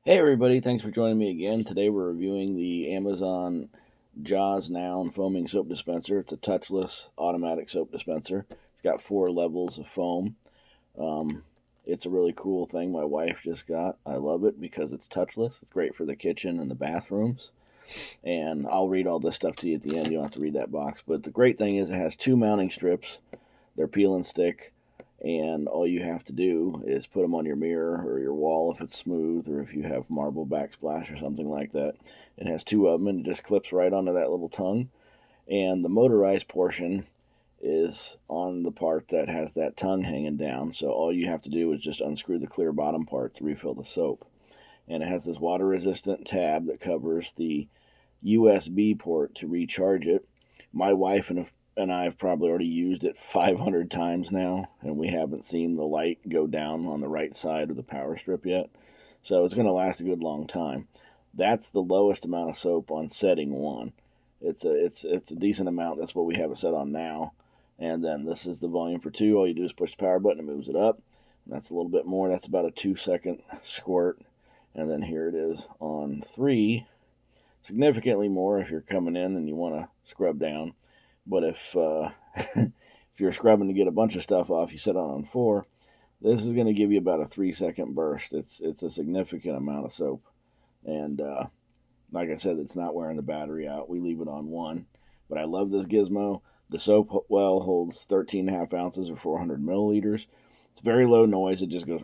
Hey everybody, thanks for joining me again. Today we're reviewing the Amazon Josnown foaming soap dispenser. It's a touchless automatic soap dispenser. It's got 4 levels of foam. Um, it's a really cool thing my wife just got. I love it because it's touchless. It's great for the kitchen and the bathrooms. And I'll read all this stuff to you at the end. You don't have to read that box. But the great thing is it has 2 mounting strips. They're peel and stick, and all you have to do is put them on your mirror or your wall if it's smooth, or if you have marble backsplash or something like that. It has 2 of them, and it just clips right onto that little tongue. And the motorized portion is on the part that has that tongue hanging down. So all you have to do is just unscrew the clear bottom part to refill the soap. And it has this water resistant tab that covers the USB port to recharge it. My wife and I have probably already used it 500 times now, and we haven't seen the light go down on the right side of the power strip yet. So it's going to last a good long time. That's the lowest amount of soap on setting 1. It's a decent amount. That's what we have it set on now. And then this is the volume for 2. All you do is push the power button, it moves it up. And that's a little bit more. That's about a 2-second squirt. And then here it is on 3, significantly more if you're coming in and you want to scrub down. But if you're scrubbing to get a bunch of stuff off, you set it on 4. This is going to give you about a 3-second burst. It's a significant amount of soap, and like I said, it's not wearing the battery out. We leave it on 1. But I love this gizmo. The soap well holds 13.5 ounces or 400 milliliters. It's very low noise. It just goes.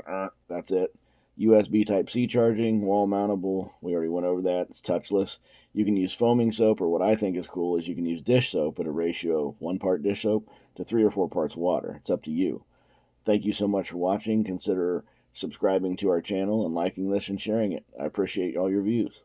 That's it. USB Type-C charging, wall mountable. We already went over that. It's touchless. You can use foaming soap, or what I think is cool is you can use dish soap at a ratio of 1 part dish soap to 3 or 4 parts water. It's up to you. Thank you so much for watching. Consider subscribing to our channel and liking this and sharing it. I appreciate all your views.